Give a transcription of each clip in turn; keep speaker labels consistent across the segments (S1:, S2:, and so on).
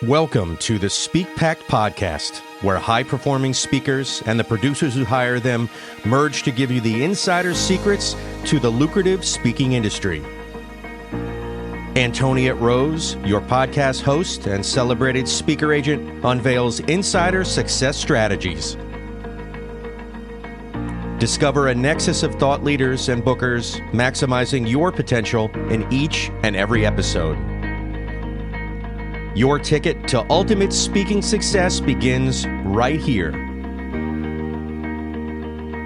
S1: Welcome to the SPEAKPact podcast, where high-performing speakers and the producers who hire them merge to give you the insider secrets to the lucrative speaking industry. Antoniette Rose, your podcast host and celebrated speaker agent, unveils insider success strategies. Discover a nexus of thought leaders and bookers, maximizing your potential in each and every episode. Your ticket to ultimate speaking success begins right here.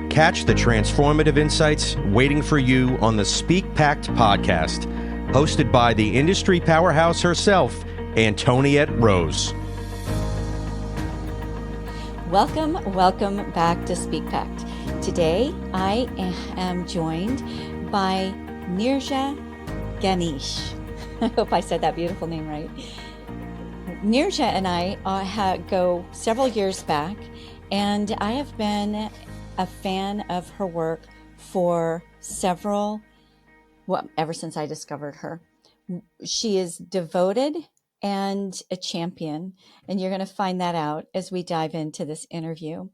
S1: Catch the transformative insights waiting for you on the SPEAKPact podcast, hosted by the industry powerhouse herself, Antoniette Rose.
S2: Welcome back to SPEAKPact. Today, I am joined by Neeraja, Ganesh. I hope I said that beautiful name right. Neeraja and I go several years back, and I have been a fan of her work for ever since I discovered her. She is devoted and a champion, and you're going to find that out as we dive into this interview.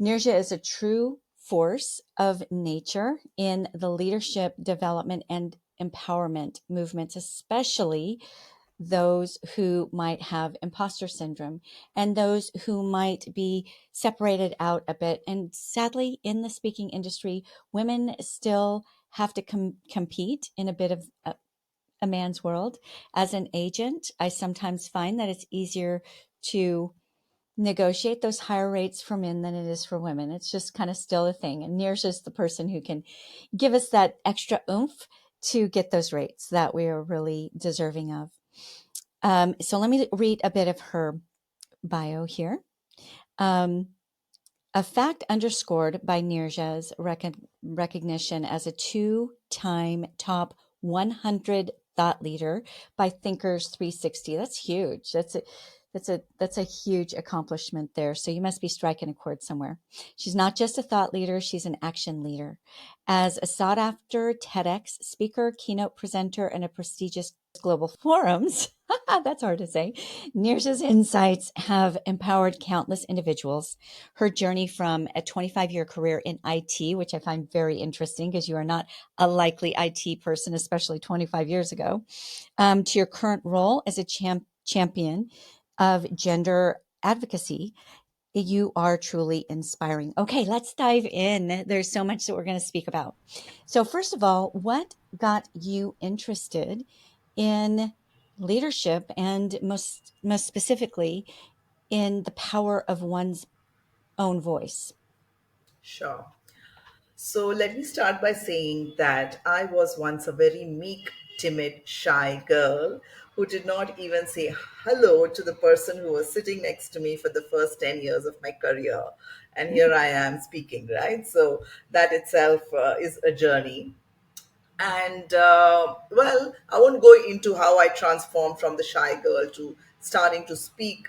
S2: Neeraja is a true force of nature in the leadership, development, and empowerment movements, especially those who might have imposter syndrome and those who might be separated out a bit. And sadly, in the speaking industry, women still have to compete in a bit of a man's world. As an agent, I sometimes find that it's easier to negotiate those higher rates for men than it is for women. It's just kind of still a thing. And Neeraja is the person who can give us that extra oomph to get those rates that we are really deserving of. So let me read a bit of her bio here. A fact underscored by Neeraja's recognition as a two-time top 100 thought leader by Thinkers 360. That's huge. That's a huge accomplishment there. So you must be striking a chord somewhere. She's not just a thought leader, she's an action leader. As a sought-after TEDx speaker, keynote presenter, and a prestigious global forums, that's hard to say, Neeraja's insights have empowered countless individuals. Her journey from a 25-year career in IT, which I find very interesting because you are not a likely IT person, especially 25 years ago, to your current role as a champion of gender advocacy, you are truly inspiring. Okay, let's dive in. There's so much that we're going to speak about. So first of all, what got you interested in leadership and most specifically in the power of one's own voice?
S3: Sure. So let me start by saying that I was once a very meek, timid, shy girl who did not even say hello to the person who was sitting next to me for the first 10 years of my career. And here I am speaking, right? So that itself is a journey. And I won't go into how I transformed from the shy girl to starting to speak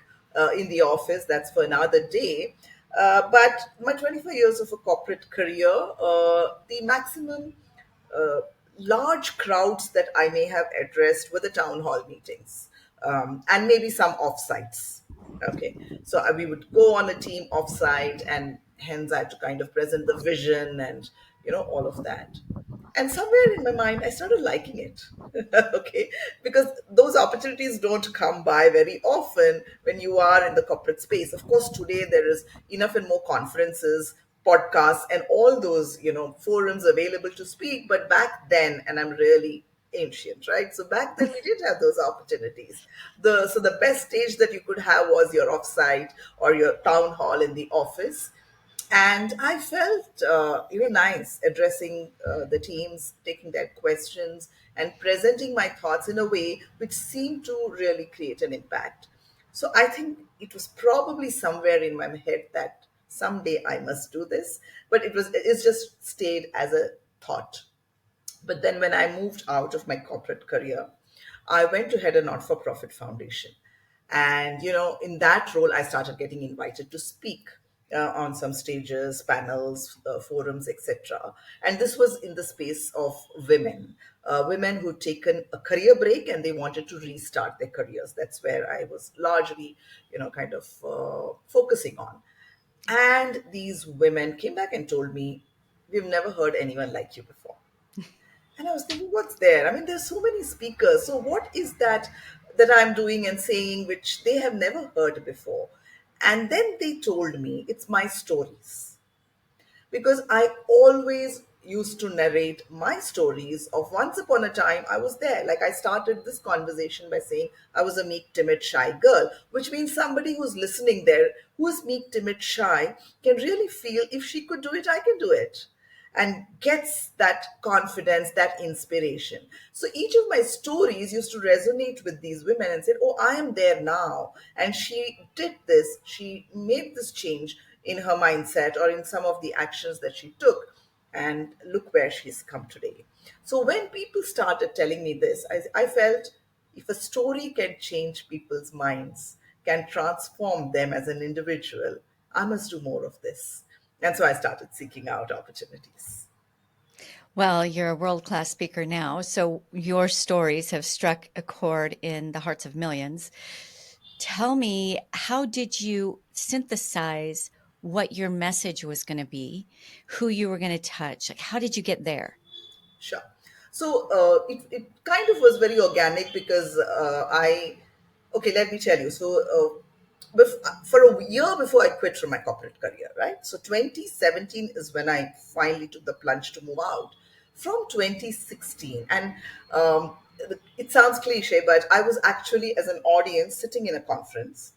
S3: in the office. That's for another day. But my 25 years of a corporate career, the maximum uh, large crowds that I may have addressed were the town hall meetings, and maybe some offsites. Okay, so we would go on a team offsite, and hence I had to kind of present the vision and all of that. And somewhere in my mind, I started liking it. Okay, because those opportunities don't come by very often when you are in the corporate space. Of course, today there is enough and more conferences, podcasts, and all those forums available to speak. But back then, and I'm really ancient, right? So back then we did have those opportunities. The best stage that you could have was your offsite or your town hall in the office, and I felt nice addressing the teams, taking their questions, and presenting my thoughts in a way which seemed to really create an impact. So I think it was probably somewhere in my head that someday I must do this, but it's just stayed as a thought. But then when I moved out of my corporate career, I went to head a not for profit foundation. And, in that role, I started getting invited to speak on some stages, panels, forums, etc. And this was in the space of women, women who'd taken a career break and they wanted to restart their careers. That's where I was largely, kind of focusing on. And these women came back and told me, "We've never heard anyone like you before." And I was thinking, what's there? I mean, there's so many speakers. So what is that I'm doing and saying which they have never heard before? And then they told me it's my stories, because I always used to narrate my stories of once upon a time I was there. Like, I started this conversation by saying I was a meek, timid, shy girl, which means somebody who's listening there, who is meek, timid, shy, can really feel if she could do it, I can do it, and gets that confidence, that inspiration. So each of my stories used to resonate with these women and said, "Oh, I am there now." And she did this, she made this change in her mindset or in some of the actions that she took. And look where she's come today. So when people started telling me this, I felt, if a story can change people's minds, can transform them as an individual, I must do more of this. And so I started seeking out opportunities.
S2: Well, you're a world-class speaker now, so your stories have struck a chord in the hearts of millions. Tell me, how did you synthesize what your message was going to be, who you were going to touch? Like, how did you get there?
S3: Sure. So it kind of was very organic because okay, let me tell you. So for a year before I quit from my corporate career, right? So 2017 is when I finally took the plunge to move out from 2016. And it sounds cliche, but I was actually, as an audience, sitting in a conference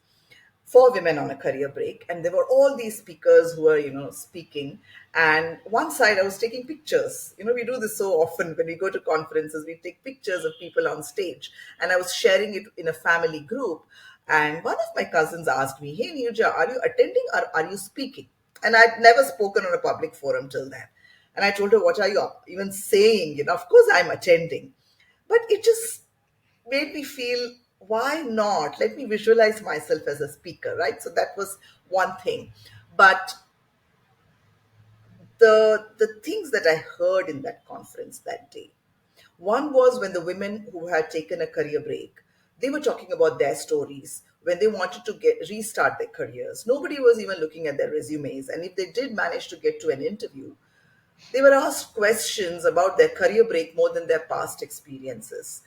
S3: for women on a career break, and there were all these speakers who were speaking. And one side, I was taking pictures. We do this so often when we go to conferences, we take pictures of people on stage, and I was sharing it in a family group. And one of my cousins asked me, "Hey Neeraja, are you attending or are you speaking?" And I'd never spoken on a public forum till then. And I told her, "What are you even saying? Of course I'm attending." But it just made me feel, why not? Let me visualize myself as a speaker, right? So that was one thing. But the things that I heard in that conference that day, one was when the women who had taken a career break, they were talking about their stories when they wanted to get restart their careers. Nobody was even looking at their resumes, and if they did manage to get to an interview, they were asked questions about their career break more than their past experiences.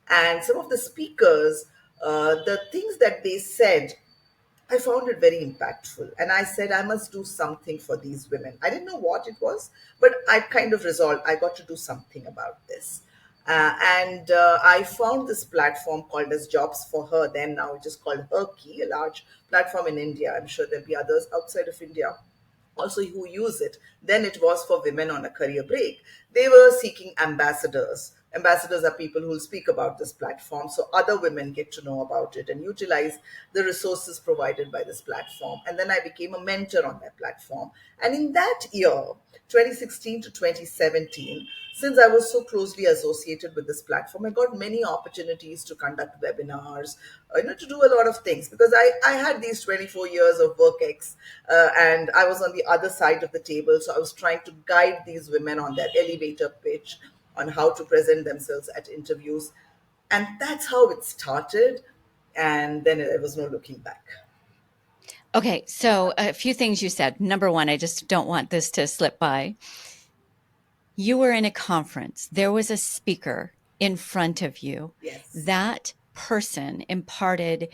S3: And some of the speakers, the things that they said, I found it very impactful. And I said, I must do something for these women. I didn't know what it was, but I kind of resolved I got to do something about this. And I found this platform called as Jobs for Her, then now it is called Herkey, a large platform in India. I'm sure there'll be others outside of India also who use it. Then it was for women on a career break. They were seeking ambassadors. Ambassadors are people who will speak about this platform so other women get to know about it and utilize the resources provided by this platform. And then I became a mentor on that platform. And in that year, 2016 to 2017, since I was so closely associated with this platform, I got many opportunities to conduct webinars, to do a lot of things, because I had these 24 years of work ex, and I was on the other side of the table. So I was trying to guide these women on their elevator pitch, on how to present themselves at interviews. And that's how it started. And then there was no looking back.
S2: Okay, so a few things you said. Number one, I just don't want this to slip by. You were in a conference, there was a speaker in front of you.
S3: Yes.
S2: That person imparted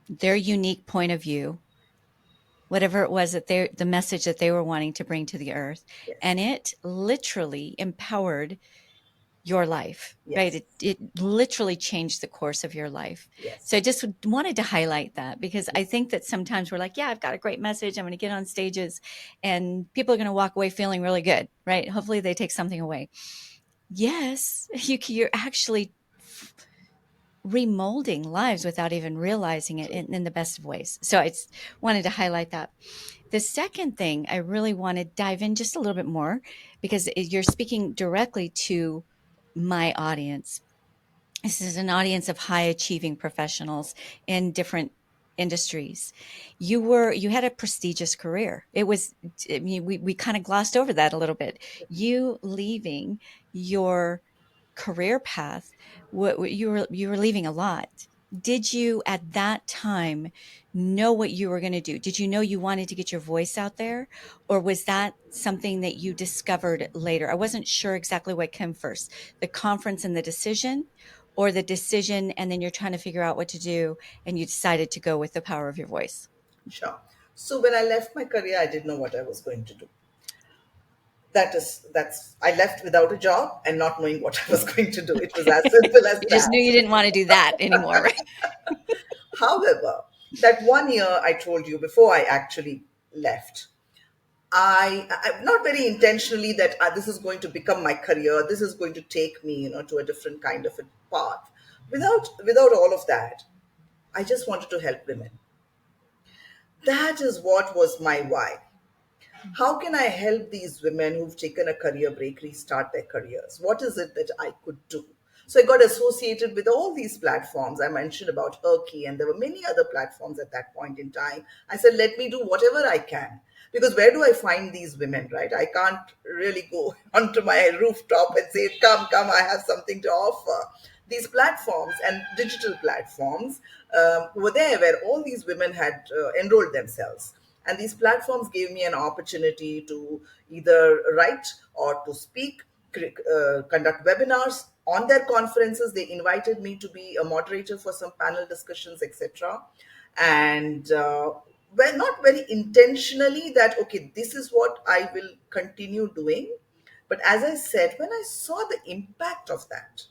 S2: their unique point of view, whatever it was that the message that they were wanting to bring to the earth,
S3: Yes.
S2: and it literally empowered your life, right?
S3: Yes.
S2: It literally changed the course of your life. So
S3: Yes.
S2: I just wanted to highlight that, because I think that sometimes we're like, yeah, I've got a great message, I'm going to get on stages and people are going to walk away feeling really good, right? Hopefully they take something away. Yes, you're actually remolding lives without even realizing it in the best of ways. So I just wanted to highlight that. The second thing I really want to dive in just a little bit more, because you're speaking directly to my audience. This is an audience of high achieving professionals in different industries. You had a prestigious career. It was, I mean, we kind of glossed over that a little bit. You leaving your career path, you were leaving a lot. Did you at that time know what you were going to do? Did you know you wanted to get your voice out there, or was that something that you discovered later? I wasn't sure exactly what came first, the conference and the decision, or the decision and then you're trying to figure out what to do and you decided to go with the power of your voice.
S3: Sure. So when I left my career, I didn't know what I was going to do. That's I left without a job and not knowing what I was going to do. It was as simple as
S2: You just knew
S3: that.
S2: you didn't want to do that anymore, right?
S3: However, that 1 year I told you before I actually left, I not very intentionally that this is going to become my career. This is going to take me, to a different kind of a path. Without all of that, I just wanted to help women. That is what was my why. How can I help these women who've taken a career break restart their careers? What is it that I could do? So I got associated with all these platforms. I mentioned about Herky, and there were many other platforms at that point in time. I said, let me do whatever I can. Because where do I find these women, right? I can't really go onto my rooftop and say, come, I have something to offer. These platforms and digital platforms were there where all these women had enrolled themselves. And these platforms gave me an opportunity to either write or to speak, conduct webinars. On their conferences, they invited me to be a moderator for some panel discussions, etc. And well, not very intentionally that, okay, this is what I will continue doing. But as I said, when I saw the impact of that,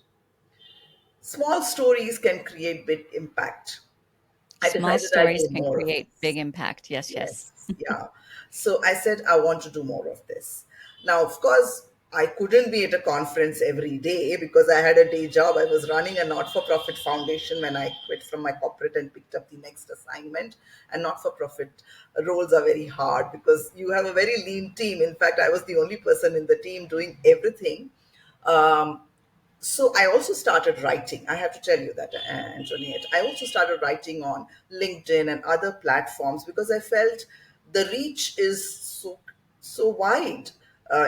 S3: small stories can create big impact. I
S2: Small
S3: decided I'd
S2: stories
S3: do
S2: can
S3: more of
S2: create
S3: this.
S2: big impact. Yes, yes.
S3: Yes, yeah. So I said, I want to do more of this. Now, of course, I couldn't be at a conference every day because I had a day job. I was running a not for profit foundation when I quit from my corporate and picked up the next assignment. And not for profit roles are very hard because you have a very lean team. In fact, I was the only person in the team doing everything. Um, so I also started writing. I have to tell you that, Antoinette. I also started writing on LinkedIn and other platforms because I felt the reach is so wide.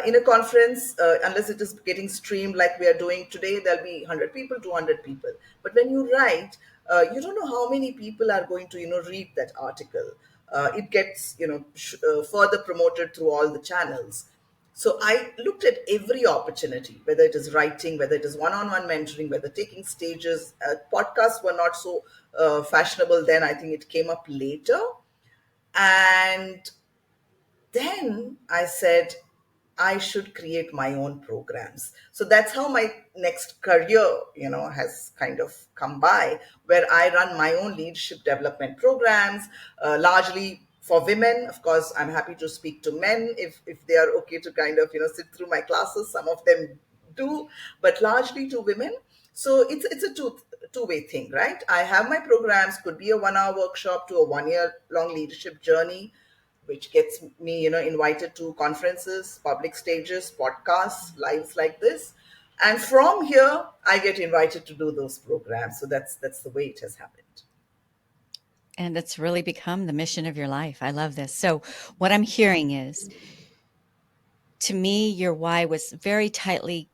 S3: In a conference, unless it is getting streamed like we are doing today, there'll be 100 people, 200 people. But when you write, you don't know how many people are going to, read that article. It gets, further promoted through all the channels. So I looked at every opportunity, whether it is writing, whether it is one-on-one mentoring, whether taking stages. Podcasts were not so fashionable then. I think it came up later. And then I said, I should create my own programs. So that's how my next career, has kind of come by, where I run my own leadership development programs, largely for women. Of course, I'm happy to speak to men if they are okay to kind of, sit through my classes. Some of them do, but largely to women. So it's a two-way thing, right? I have my programs, could be a 1 hour workshop to a 1 year long leadership journey, which gets me, invited to conferences, public stages, podcasts, lives like this. And from here, I get invited to do those programs. So that's the way it has happened.
S2: And it's really become the mission of your life. I love this. So what I'm hearing is, to me, your why was very tightly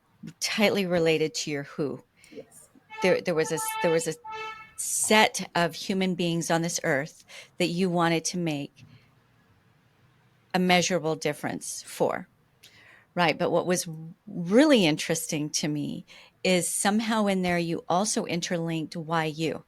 S2: related to your who.
S3: Yes,
S2: There was a set of human beings on this earth that you wanted to make a measurable difference for. Right. But what was really interesting to me is somehow in there you also interlinked why you.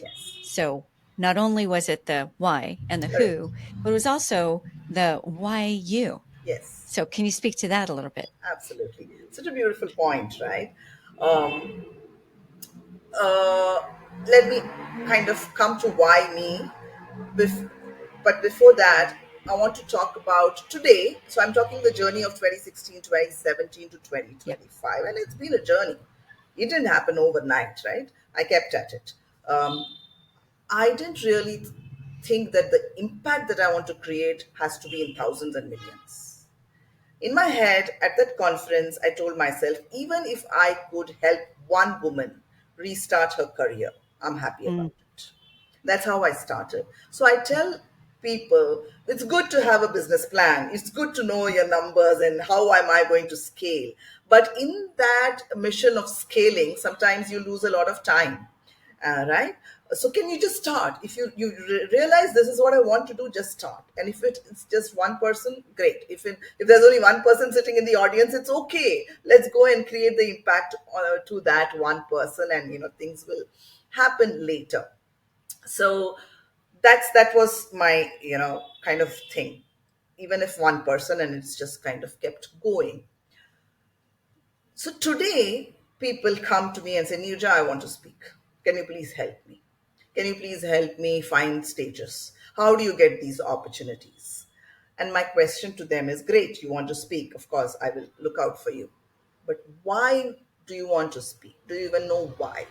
S3: yes,
S2: So not only was it the why and the
S3: correct.
S2: who, but it was also the why you.
S3: Yes,
S2: So can you speak to that a little bit?
S3: absolutely. Such a beautiful point, right? Um, uh, Let me kind of come to why me. Bef- but before that, I want to talk about today. So I'm talking the journey of 2016, 2017 to
S2: Yep.
S3: 2025. And it's been a journey. It didn't happen overnight, right? I kept at it. I didn't really think that the impact that I want to create has to be in thousands and millions. In my head, at that conference, I told myself, even if I could help one woman restart her career, I'm happy about
S2: Mm,
S3: it. That's how I started. So I tell people it's good to have a business plan. It's good to know your numbers and how am I going to scale. But in that mission of scaling, sometimes you lose a lot of time, right? So can you just start? If you realize this is what I want to do, just start. And if it's just one person, great. If there's only one person sitting in the audience, it's okay. Let's go and create the impact to that one person, and things will happen later. So that was my kind of thing, even if one person, and it's just kind of kept going. So today people come to me and say, Neeraja, I want to speak. Can you please help me? Can you please help me find stages? How do you get these opportunities? And my question to them is, great, you want to speak, of course I will look out for you, but why do you want to speak? Do you even know why?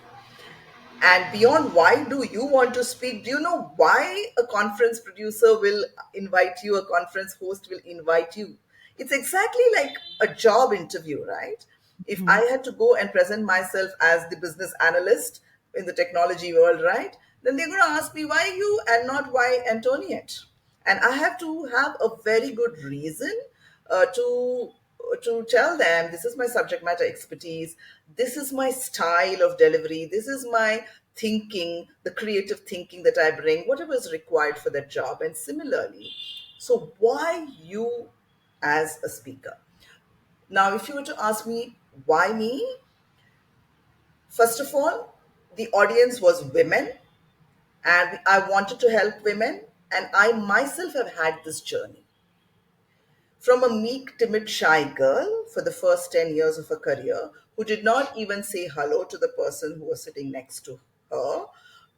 S3: And beyond why do you want to speak, do you know why a conference producer will invite you, a conference host will invite you? It's exactly like a job interview, right? If I
S2: Mhm.
S3: had to go and present myself as the business analyst in the technology world, right? Then they're going to ask me why you and not why Antoniette. And I have to have a very good reason to tell them this is my subject matter expertise, this is my style of delivery, this is my thinking, the creative thinking that I bring, whatever is required for that job. And similarly, so why you as a speaker? Now, if you were to ask me why me, first of all, the audience was women, and I wanted to help women, and I myself have had this journey. From a meek, timid, shy girl for the first 10 years of her career, who did not even say hello to the person who was sitting next to her,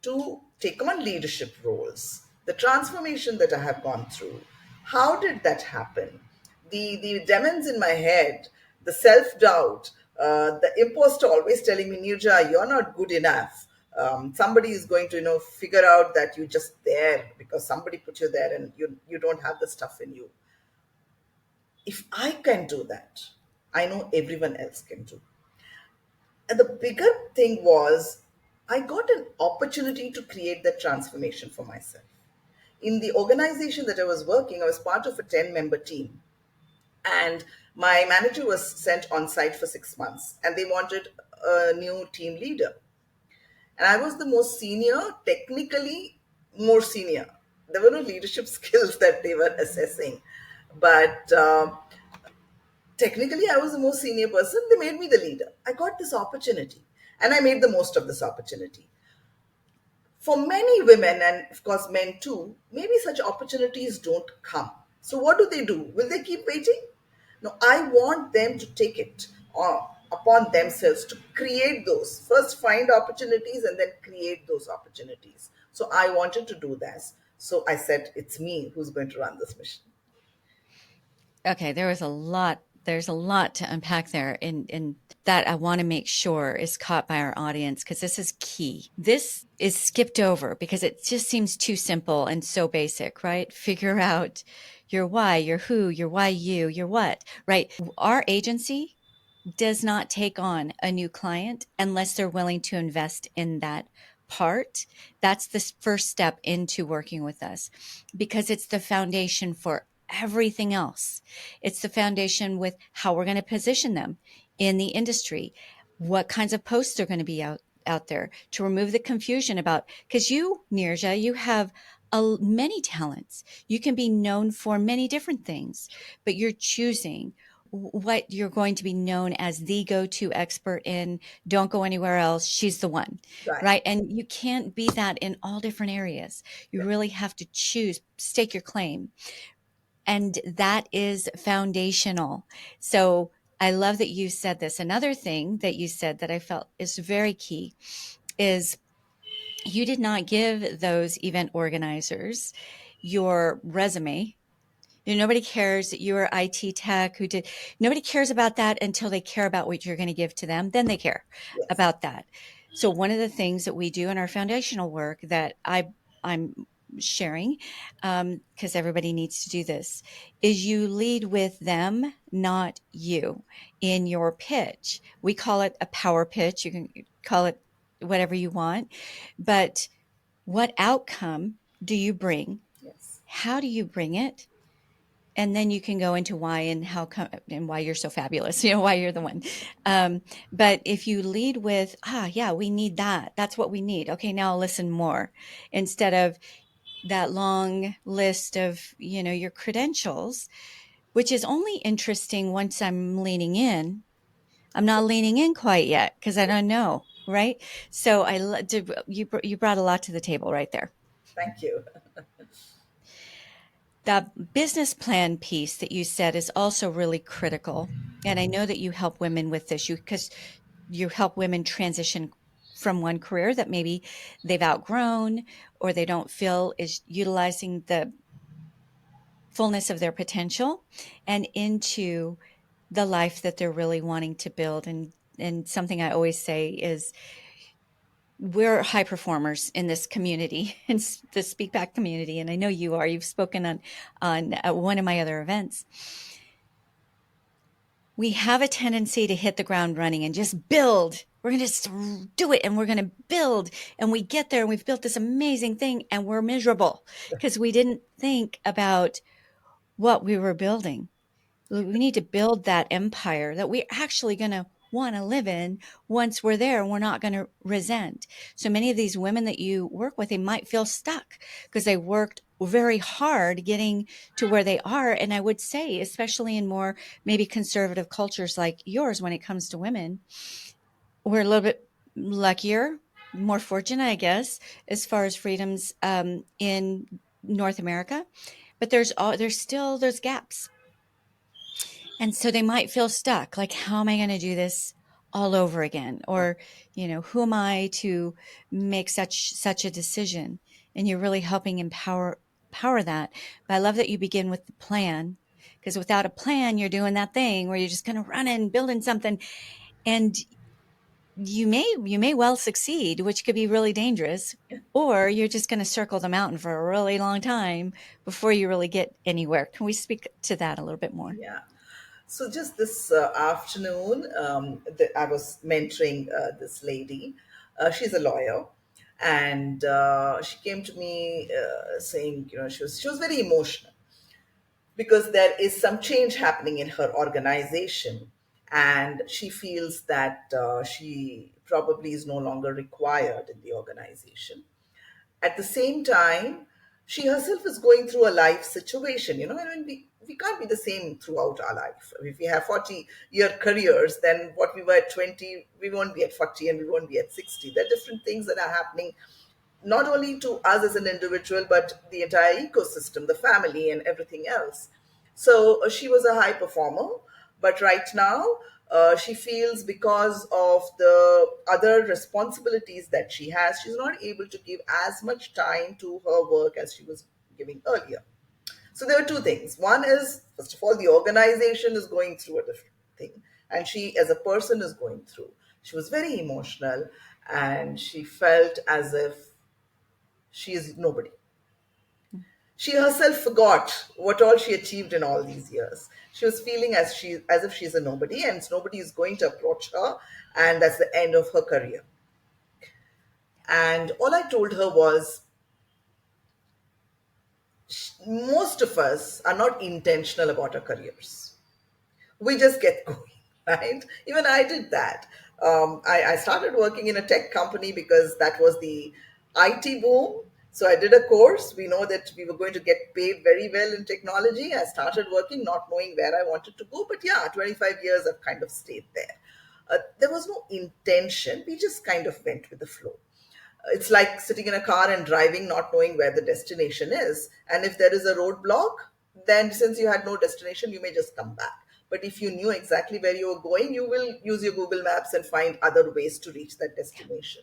S3: to take on leadership roles. The transformation that I have gone through. How did that happen? The demons in my head, the self doubt, the imposter always telling me, Nirja, you're not good enough. Somebody is going to figure out that you're just there because somebody put you there, and you don't have the stuff in you. If I can do that, I know everyone else can do. And the bigger thing was, I got an opportunity to create that transformation for myself. In the organization that I was working, I was part of a 10-member team. And my manager was sent on site for 6 months, and they wanted a new team leader. And I was the most senior, technically more senior. There were no leadership skills that they were assessing. But technically I was the most senior person. They made me the leader. I got this opportunity, and I made the most of this opportunity. For many women, and of course men too, maybe such opportunities don't come. So what do? Will they keep waiting? No, I want them to take it upon themselves to create those. First find opportunities and then create those opportunities. So I wanted to do this. So I said, it's me who's going to run this mission.
S2: Okay, there's a lot to unpack there, and that I want to make sure is caught by our audience, because this is key. This is skipped over because it just seems too simple and so basic, right? Figure out your why, your who, your why you, your what, right? Our agency does not take on a new client unless they're willing to invest in that part. That's the first step into working with us, because it's the foundation for everything else. It's the foundation with how we're going to position them in the industry, what kinds of posts are going to be out there, to remove the confusion about, because you, Neeraja, you have many talents. You can be known for many different things, but you're choosing what you're going to be known as the go-to expert in. Don't go anywhere else. She's the one,
S3: Right.
S2: right? And you can't be that in all different areas. You
S3: Yeah.
S2: really have to choose, stake your claim. And that is foundational. So I love that you said this. Another thing that you said that I felt is very key is you did not give those event organizers your resume. Nobody cares that you were IT tech who did. Nobody cares about that until they care about what you're going to give to them. Then they care
S3: Yes.
S2: about that. So one of the things that we do in our foundational work that I'm sharing, because everybody needs to do this, is you lead with them, not you, in your pitch. We call it a power pitch. You can call it whatever you want, but What outcome do you bring?
S3: Yes.
S2: How do you bring it? And then you can go into why and how come and why you're so fabulous, why you're the one. But if you lead with, yeah, we need that. That's what we need. Okay, now I'll listen more, instead of that long list of, your credentials, which is only interesting once I'm leaning in. I'm not leaning in quite yet because I don't know, right? So you brought a lot to the table right there.
S3: Thank you.
S2: That business plan piece that you said is also really critical. And I know that you help women with this, because you help women transition from one career that maybe they've outgrown or they don't feel is utilizing the fullness of their potential, and into the life that they're really wanting to build. And something I always say is, we're high performers in this community, in the Speak Back community, and I know you are. You've spoken on one of my other events. We have a tendency to hit the ground running and just build. We're going to do it, and we're going to build, and we get there and we've built this amazing thing, and we're miserable because we didn't think about what we were building. We need to build that empire that we're actually going to want to live in once we're there, and we're not going to resent. So many of these women that you work with, they might feel stuck because they worked very hard getting to where they are. And I would say, especially in more maybe conservative cultures like yours, when it comes to women, we're a little bit luckier, more fortunate, I guess, as far as freedoms in North America. But there's still those gaps, and so they might feel stuck, like, how am I going to do this all over again? Or, who am I to make such a decision? And you're really helping power that. But I love that you begin with the plan, because without a plan, you're doing that thing where you're just kind of running, building something, and you may well succeed, which could be really dangerous, or you're just going to circle the mountain for a really long time before you really get anywhere. Can we speak to that a little bit more?
S3: Yeah. So just this afternoon, I was mentoring this lady. She's a lawyer, and she came to me saying, she was very emotional because there is some change happening in her organization, and she feels that she probably is no longer required in the organization. At the same time, she herself is going through a life situation, and we can't be the same throughout our life. If we have 40-year careers, then what we were at 20, we won't be at 40, and we won't be at 60. There are different things that are happening, not only to us as an individual, but the entire ecosystem, the family, and everything else. So she was a high performer, but right now she feels, because of the other responsibilities that she has, she's not able to give as much time to her work as she was giving earlier. So there are two things. One is, first of all, the organization is going through a different thing, and she, as a person, is going through. She was very emotional, and she felt as if she is nobody. She herself forgot what all she achieved in all these years. She was feeling as if she's a nobody, and nobody is going to approach her, and that's the end of her career. And all I told her was, most of us are not intentional about our careers. We just get going, right? Even I did that. I started working in a tech company because that was the IT boom. So I did a course. We know that we were going to get paid very well in technology. I started working not knowing where I wanted to go. But yeah, 25 years I've kind of stayed there. There was no intention. We just kind of went with the flow. It's like sitting in a car and driving, not knowing where the destination is. And if there is a roadblock, then since you had no destination, you may just come back. But if you knew exactly where you were going, you will use your Google Maps and find other ways to reach that destination.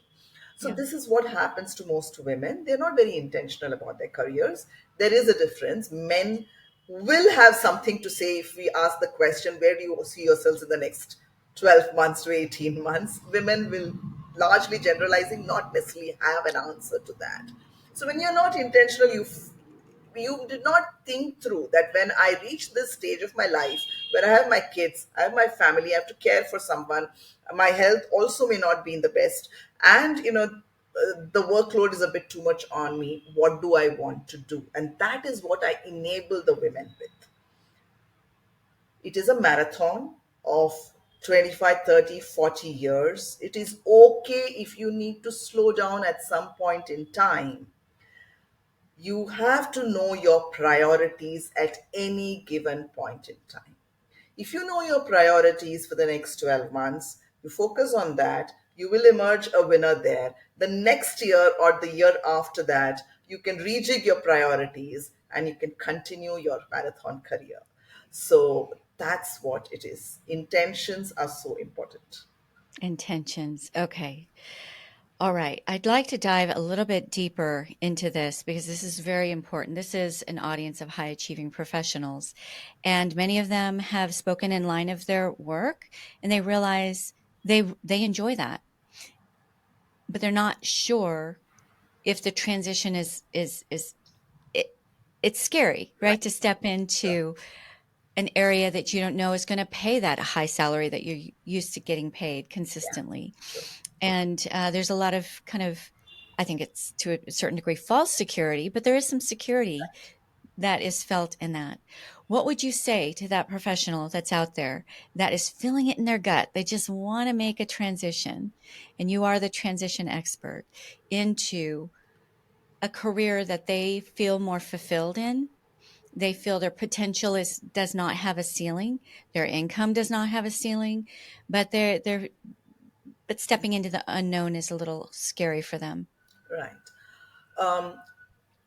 S3: So
S2: Yeah.
S3: this is what happens to most women. They're not very intentional about their careers. There is a difference. Men will have something to say if we ask the question, where do you see yourselves in the next 12 months to 18 months? Women will, largely generalizing, not necessarily have an answer to that. So when you're not intentional, you did not think through that when I reach this stage of my life where I have my kids, I have my family, I have to care for someone, my health also may not be in the best. And the workload is a bit too much on me. What do I want to do? And that is what I enable the women with. It is a marathon of 25, 30, 40 years. It is okay if you need to slow down at some point in time. You have to know your priorities at any given point in time. If you know your priorities for the next 12 months, you focus on that, you will emerge a winner there. The next year or the year after that, you can rejig your priorities and you can continue your marathon career. So that's what it is. Intentions are so important.
S2: Intentions. Okay. All right. I'd like to dive a little bit deeper into this because this is very important. This is an audience of high achieving professionals, and many of them have spoken in line of their work and they realize they enjoy that, but they're not sure if the transition is it, it's scary,
S3: Right.
S2: right? To step
S3: Sure.
S2: into an area that you don't know is going to pay that high salary that you're used to getting paid
S3: Yeah.
S2: consistently.
S3: True.
S2: And there's a lot of kind of, I think it's to a certain degree false security, but there is some security that is felt in that. What would you say to that professional that's out there that is feeling it in their gut? They just want to make a transition, and you are the transition expert into a career that they feel more fulfilled in. They feel their potential is does not have a ceiling. Their income does not have a ceiling, but they're but stepping into the unknown is a little scary for them.
S3: Right. Um,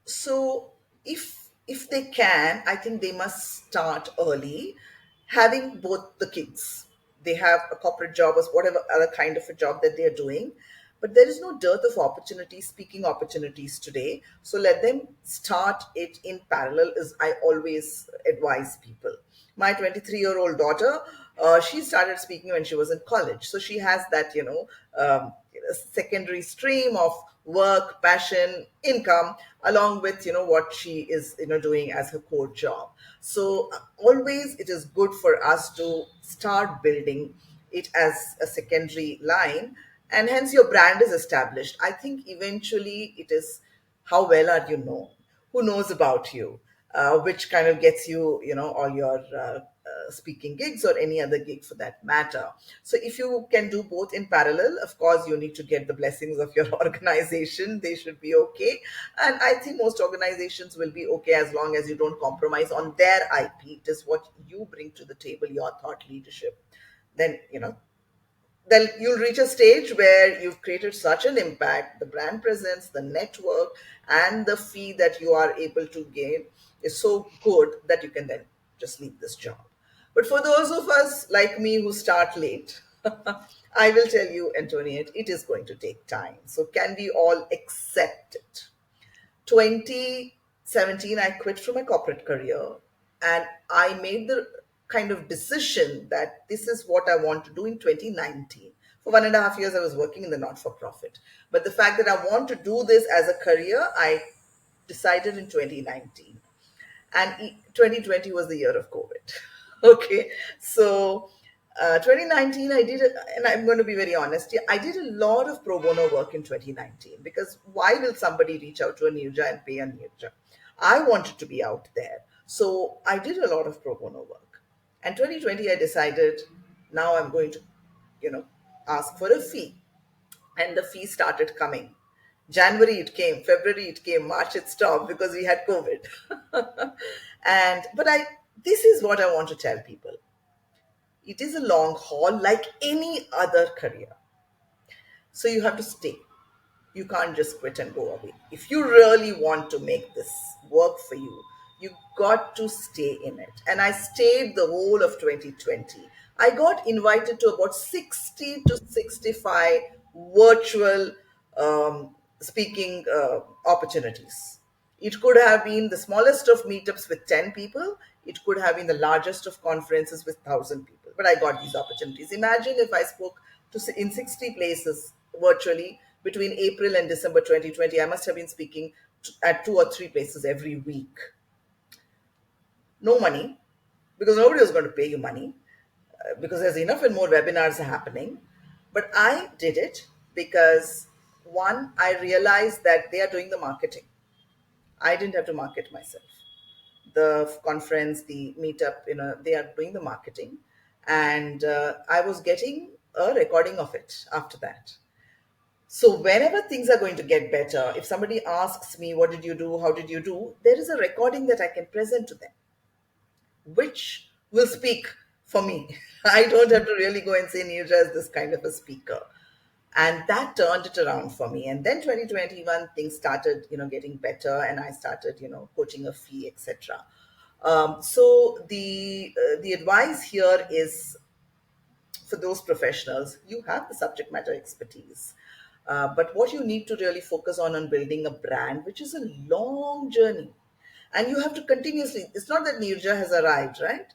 S3: so if they can, I think they must start early, having both the kids. They have a corporate job or whatever other kind of a job that they are doing, but there is no dearth of opportunities, speaking opportunities today. So let them start it in parallel, as I always advise people. My 23-year-old daughter, she started speaking when she was in college, so she has that, secondary stream of work, passion, income, along with what she is doing as her core job. So always it is good for us to start building it as a secondary line, and hence your brand is established. I think eventually it is how well are you known, who knows about you, which kind of gets you, all your speaking gigs or any other gig for that matter. So if you can do both in parallel, of course, you need to get the blessings of your organization. They should be okay. And I think most organizations will be okay as long as you don't compromise on their IP. It is what you bring to the table, your thought leadership. Then you'll reach a stage where you've created such an impact, the brand presence, the network, and the fee that you are able to gain is so good that you can then just leave this job. But for those of us like me who start late, I will tell you, Antoinette, it is going to take time. So can we all accept it? 2017, I quit from my corporate career and I made the kind of decision that this is what I want to do in 2019. For 1.5 years, I was working in the not for profit. But the fact that I want to do this as a career, I decided in 2019. And 2020 was the year of COVID. Okay, so 2019 I did, and I'm going to be very honest here, I did a lot of pro bono work in 2019, because why will somebody reach out to a Neeraja and pay a Neeraja? I wanted to be out there, so I did a lot of pro bono work. And 2020 I decided, now I'm going to, you know ask for a fee, and the fee started coming. January it came, February it came, March it stopped because we had COVID. And but I this is what I want to tell people. It is a long haul like any other career. So you have to stay. You can't just quit and go away. If you really want to make this work for you, you got to stay in it. And I stayed the whole of 2020. I got invited to about 60 to 65 virtual speaking opportunities. It could have been the smallest of meetups with 10 people. It could have been the largest of conferences with 1,000 people. But I got these opportunities. Imagine if I spoke in 60 places virtually between April and December 2020. I must have been speaking at 2 or 3 places every week. No money, because nobody was going to pay you money, because there's enough and more webinars happening. But I did it because One, I realized that they are doing the marketing. I didn't have to market myself. The conference, the meetup, they are doing the marketing. And I was getting a recording of it after that. So whenever things are going to get better, if somebody asks me, what did you do? How did you do? There is a recording that I can present to them, which will speak for me. I don't have to really go and say Neeraja is this kind of a speaker. And that turned it around for me. And then 2021, things started, getting better, and I started, quoting a fee, etc. So the advice here is, for those professionals, you have the subject matter expertise. But what you need to really focus on building a brand, which is a long journey. And you have to continuously, it's not that Nirja has arrived, right?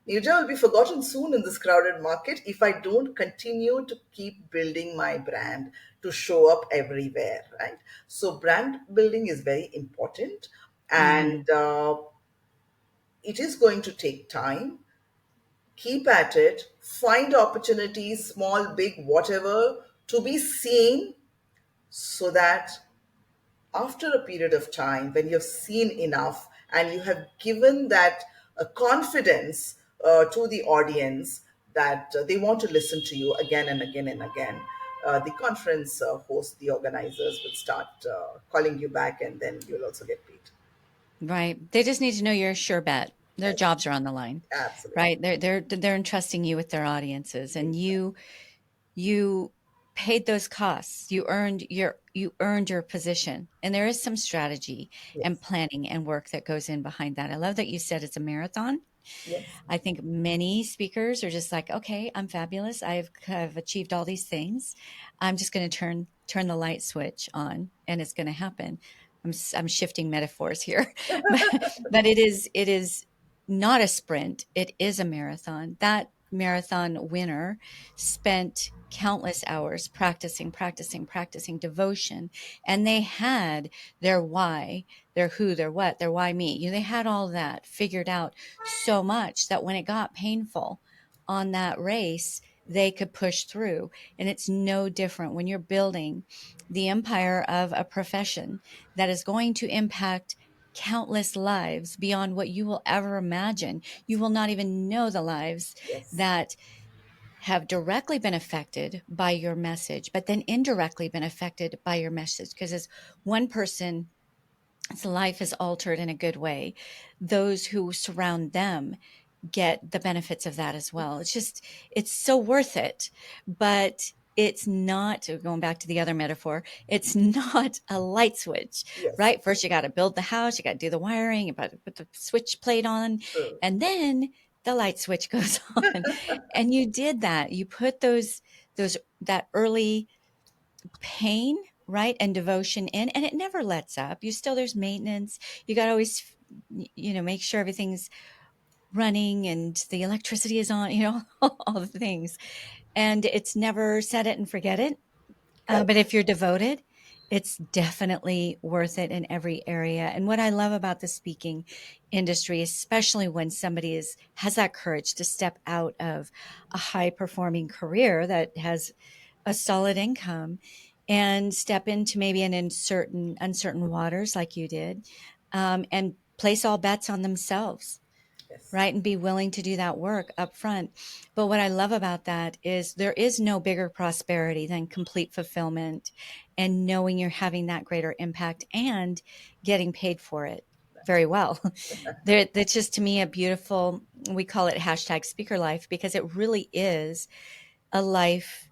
S3: Nirja will be forgotten soon in this crowded market if I don't continue to keep building my brand to show up everywhere, right? So brand building is very important,
S2: Mm-hmm.
S3: and it is going to take time. Keep at it, find opportunities, small, big, whatever, to be seen, so that after a period of time, when you've seen enough and you have given that confidence to the audience, that they want to listen to you again and again and again, the conference host, the organizers will start calling you back, and then you'll also get paid.
S2: Right. They just need to know you're a sure bet. Their
S3: Yes,
S2: jobs are on the line,
S3: absolutely.
S2: right? They're entrusting you with their audiences, and you paid those costs. You earned your position, and there is some strategy and
S3: Yes,
S2: planning and work that goes in behind that. I love that you said it's a marathon.
S3: yes,
S2: I think many speakers are just like, okay, I'm fabulous. I've achieved all these things. I'm just going to turn the light switch on, and it's going to happen. I'm shifting metaphors here, but it is not a sprint. It is a marathon. That marathon winner spent countless hours practicing, practicing, practicing devotion, and they had their why, their who, their what, their why me. They had all that figured out so much that when it got painful on that race, they could push through. And it's no different when you're building the empire of a profession that is going to impact countless lives beyond what you will ever imagine. You will not even know the lives
S3: yes,
S2: that have directly been affected by your message, but then indirectly been affected by your message. Because as one person's life is altered in a good way, those who surround them get the benefits of that as well. It's so worth it. But it's not, going back to the other metaphor, it's not a light switch,
S3: yes,
S2: right? First, you got to build the house, you got to do the wiring, you got to put the switch plate on,
S3: true.
S2: and then the light switch goes on. And you did that. You put that early pain, right, and devotion in, and it never lets up. There's maintenance. You got to always, make sure everything's running and the electricity is on, all the things. And it's never set it and forget it.
S3: Correct.
S2: But if you're devoted, it's definitely worth it in every area. And what I love about the speaking industry, especially when somebody has that courage to step out of a high performing career that has a solid income and step into maybe an uncertain waters like you did, and place all bets on themselves,
S3: Yes,
S2: right? And be willing to do that work up front. But what I love about that is there is no bigger prosperity than complete fulfillment and knowing you're having that greater impact and getting paid for it very well. That's just to me a beautiful, we call it hashtag speaker life, because it really is a life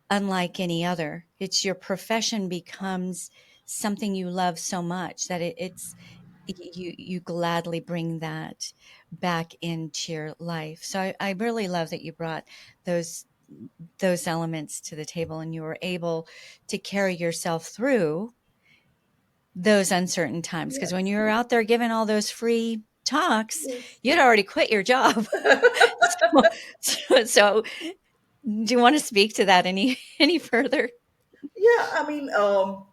S2: unlike any other. It's your profession becomes something you love so much that you gladly bring that back into your life. So I really love that you brought those those elements to the table and you were able to carry yourself through those uncertain times. Because when
S3: yes,
S2: you were out there giving all those free talks,
S3: yes.
S2: you'd already quit your job. So do you want to speak to that any further?
S3: Yeah, I mean, well,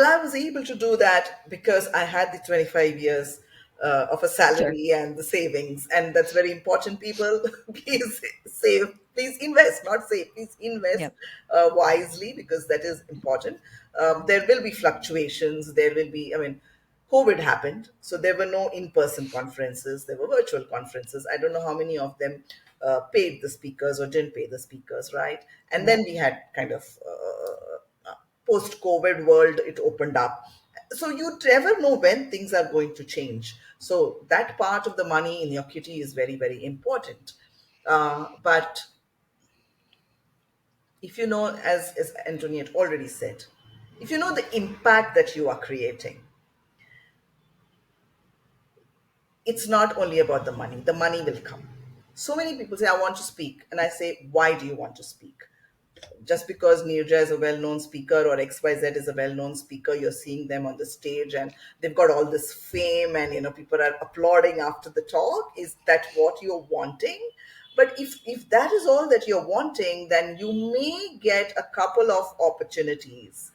S3: I was able to do that because I had the 25 years of a
S2: Sure.
S3: salary and the savings, and that's very important. People, please save Please invest, not save, please invest
S2: Yep.
S3: wisely, because that is important. There will be fluctuations. There will be, I mean, COVID happened, so there were no in-person conferences. There were virtual conferences. I don't know how many of them paid the speakers or didn't pay the speakers, right? And then
S2: Right.
S3: we had kind of post-COVID world. It opened up, so you never know when things are going to change. So that part of the money in your kitty is very, very important. But if you know, as Antoniette already said, if you know the impact that you are creating, it's not only about the money will come. So many people say, I want to speak. And I say, why do you want to speak? Just because Neeraja is a well-known speaker or XYZ is a well-known speaker, you're seeing them on the stage and they've got all this fame, and people are applauding after the talk. Is that what you're wanting? But if that is all that you're wanting, then you may get a couple of opportunities,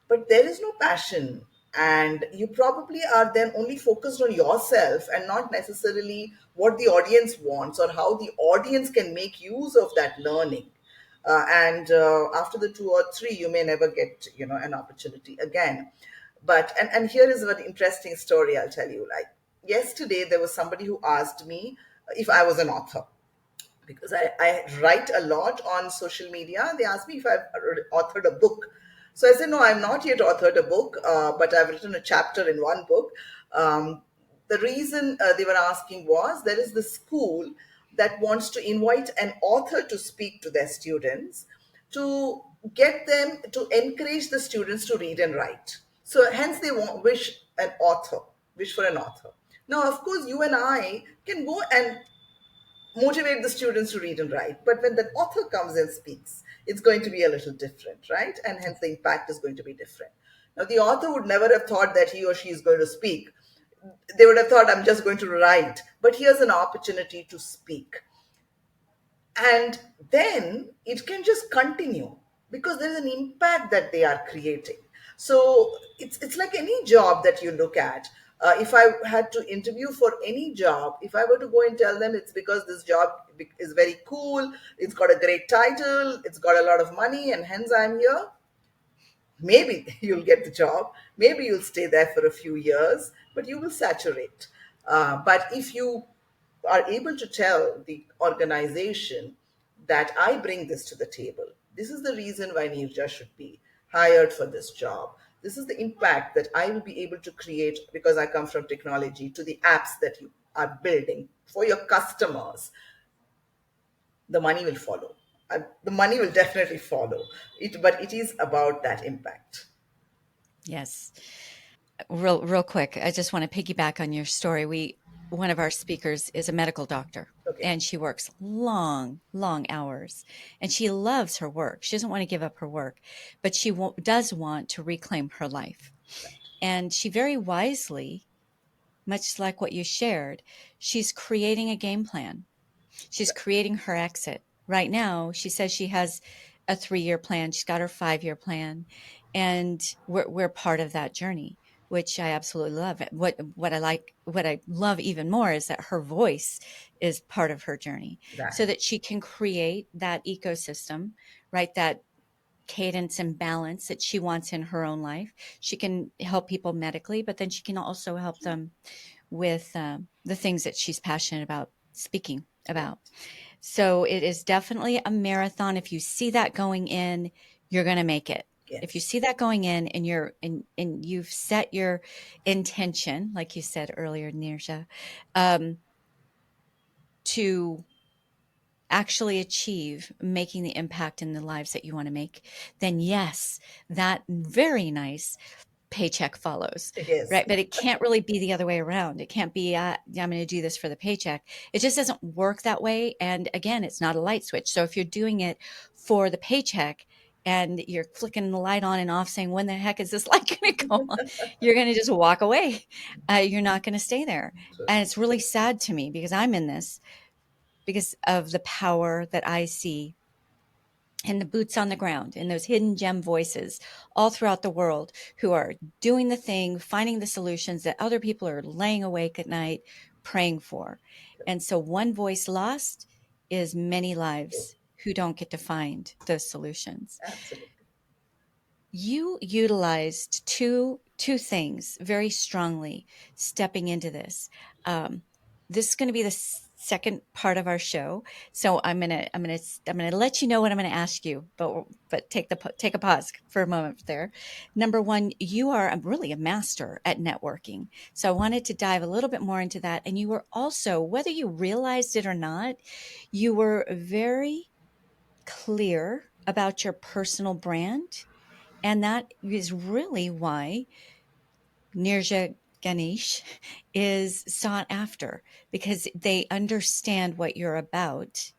S3: but there is no passion, and you probably are then only focused on yourself and not necessarily what the audience wants or how the audience can make use of that learning. And after the two or three, you may never get an opportunity again. But and here is an interesting story I'll tell you. Like, yesterday there was somebody who asked me if I was an author, because I write a lot on social media. They asked me if I've authored a book. So I said, no, I'm not yet authored a book, but I've written a chapter in one book. The reason they were asking was, there is this school that wants to invite an author to speak to their students, to get them to encourage the students to read and write. So hence they wish for an author. Now, of course, you and I can go and motivate the students to read and write. But when that author comes and speaks, it's going to be a little different, right? And hence the impact is going to be different. Now, the author would never have thought that he or she is going to speak. They would have thought, I'm just going to write. But here's an opportunity to speak. And then it can just continue, because there is an impact that they are creating. So it's like any job that you look at. If I had to interview for any job, if I were to go and tell them it's because this job is very cool, it's got a great title, it's got a lot of money, and hence I'm here, maybe you'll get the job, maybe you'll stay there for a few years, but you will saturate. But if you are able to tell the organization that I bring this to the table, this is the reason why Neeraja should be hired for this job, this is the impact that I will be able to create because I come from technology, to the apps that you are building for your customers, the money will follow. The money will definitely follow it, but it is about that impact.
S2: Yes. Real quick, I just want to piggyback on your story. One of our speakers is a medical doctor,
S3: Okay.
S2: and she works long hours, and she loves her work. She doesn't want to give up her work, but she does want to reclaim her life. And she very wisely, much like what you shared, she's creating a game plan. She's creating her exit. Right now, she says she has a 3-year plan. She's got her 5-year plan, and we're part of that journey, which I absolutely love. What I love even more is that her voice is part of her journey,
S3: Right.
S2: so that she can create that ecosystem, right? That cadence and balance that she wants in her own life. She can help people medically, but then she can also help them with the things that she's passionate about speaking about. So it is definitely a marathon. If you see that going in, you're going to make it. If you
S3: Yes.
S2: see that going in, and you've set your intention, like you said earlier, Neeraja, to actually achieve making the impact in the lives that you want to make, then yes, that very nice paycheck follows,
S3: Yes.
S2: right? But it can't really be the other way around. It can't be, I'm going to do this for the paycheck. It just doesn't work that way. And again, it's not a light switch. So if you're doing it for the paycheck and you're flicking the light on and off saying, when the heck is this light going to go on? You're going to just walk away. You're not going to stay there. And it's really sad to me, because I'm in this because of the power that I see and the boots on the ground and those hidden gem voices all throughout the world who are doing the thing, finding the solutions that other people are laying awake at night praying for. And so one voice lost is many lives who don't get to find those solutions.
S3: Absolutely.
S2: You utilized two things very strongly stepping into this. This is going to be the second part of our show, so I'm gonna let you know what I'm gonna ask you, but take a pause for a moment there. Number one, you are really a master at networking, so I wanted to dive a little bit more into that. And you were also, whether you realized it or not, you were very clear about your personal brand, and that is really why Neeraja Ganesh is sought after, because they understand what you're about.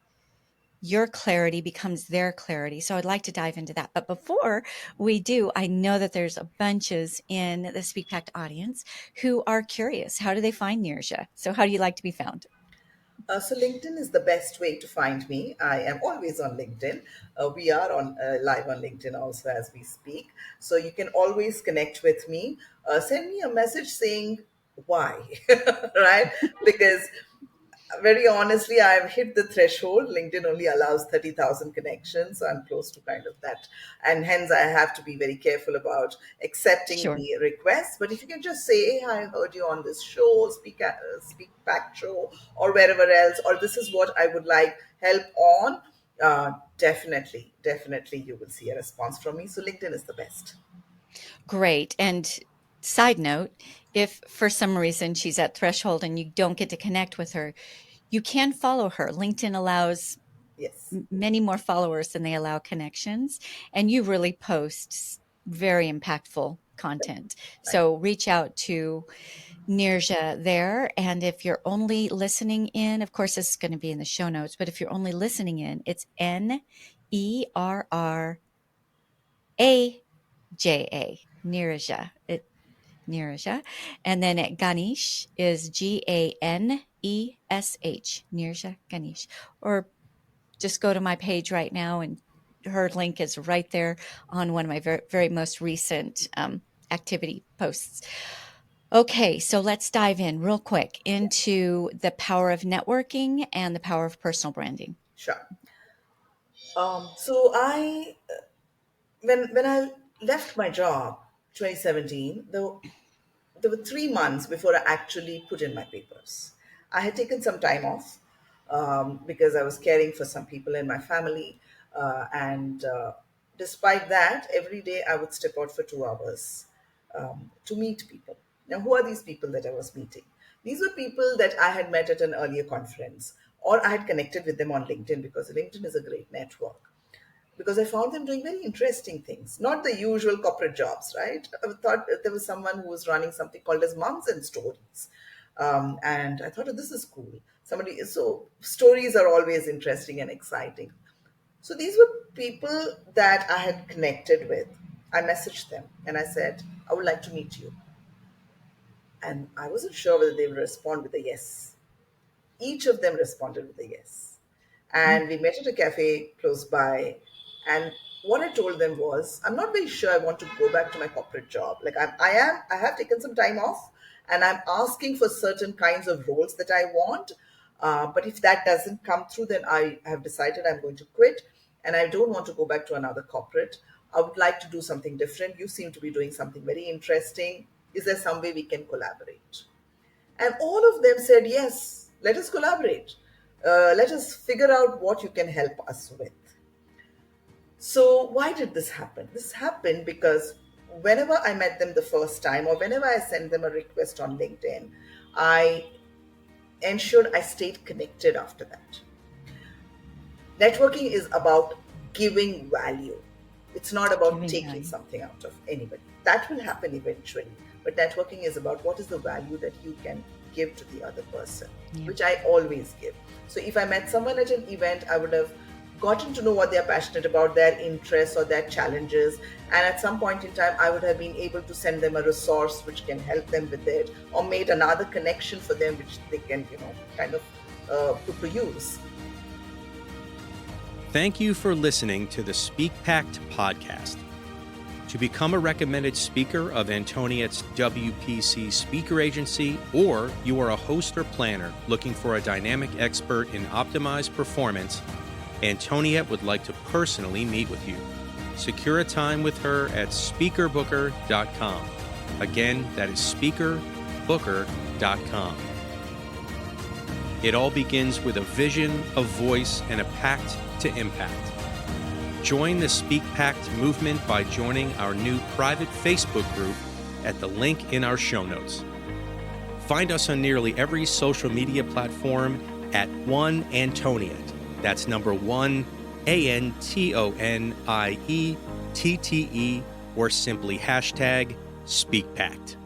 S2: Your clarity becomes their clarity. So I'd like to dive into that. But before we do, I know that there's a bunches in the SpeakPact audience who are curious. How do they find Neeraja? So how do you like to be found?
S3: So LinkedIn is the best way to find me. I am always on LinkedIn. We are on live on LinkedIn also as we speak. So you can always connect with me. Send me a message saying why, right? Because very honestly, I've hit the threshold. LinkedIn only allows 30,000 connections. So I'm close to kind of that. And hence, I have to be very careful about accepting
S2: Sure.
S3: the requests. But if you can just say, hey, I heard you on this show, Speak Back show, or wherever else, or this is what I would like help on, definitely you will see a response from me. So LinkedIn is the best.
S2: Great. And side note, if for some reason she's at threshold and you don't get to connect with her, you can follow her. LinkedIn allows
S3: Yes.
S2: many more followers than they allow connections, and you really post very impactful content.
S3: Right.
S2: So reach out to Neeraja there. And if you're only listening in, of course, this is going to be in the show notes, but if you're only listening in, it's Neeraja, Neeraja. Neeraja. And then at Ganesh is Ganesh, Neeraja Ganesh. Or just go to my page right now, and her link is right there on one of my very, very most recent activity posts. Okay, so let's dive in real quick into the power of networking and the power of personal branding.
S3: Sure. So when I left my job 2017, there were 3 months before I actually put in my papers. I had taken some time off because I was caring for some people in my family. And despite that, every day I would step out for 2 hours to meet people. Now, who are these people that I was meeting? These were people that I had met at an earlier conference, or I had connected with them on LinkedIn, because LinkedIn is a great network, because I found them doing very interesting things, not the usual corporate jobs, right? I thought there was someone who was running something called as Moms and Stories. And I thought, oh, this is cool. So stories are always interesting and exciting. So these were people that I had connected with. I messaged them and I said, I would like to meet you. And I wasn't sure whether they would respond with a yes. Each of them responded with a yes.
S2: Mm.
S3: And we met at a cafe close by. And what I told them was, I'm not very sure I want to go back to my corporate job. Like I have taken some time off, and I'm asking for certain kinds of roles that I want. But if that doesn't come through, then I have decided I'm going to quit, and I don't want to go back to another corporate. I would like to do something different. You seem to be doing something very interesting. Is there some way we can collaborate? And all of them said, yes, let us collaborate. Let us figure out what you can help us with. So, why did this happen? This happened because whenever I met them the first time, or whenever I sent them a request on LinkedIn, I ensured I stayed connected after that. Networking is about giving value. It's not about
S2: Giving
S3: taking
S2: value.
S3: something out of anybody. That will happen eventually. But networking is about what is the value that you can give to the other person,
S2: Yeah.
S3: which I always give. So if I met someone at an event, I would have gotten to know what they're passionate about, their interests or their challenges. And at some point in time, I would have been able to send them a resource which can help them with it, or made another connection for them, which they can, kind of put to use.
S1: Thank you for listening to the SpeakPact podcast. To become a recommended speaker of Antoniette's WPC Speaker Agency, or you are a host or planner looking for a dynamic expert in optimized performance, Antoniette would like to personally meet with you. Secure a time with her at speakerbooker.com. Again, that is speakerbooker.com. It all begins with a vision, a voice, and a pact to impact. Join the SpeakPact movement by joining our new private Facebook group at the link in our show notes. Find us on nearly every social media platform at One Antoniette. That's number 1, ANTONIETTE, or simply hashtag SpeakPact.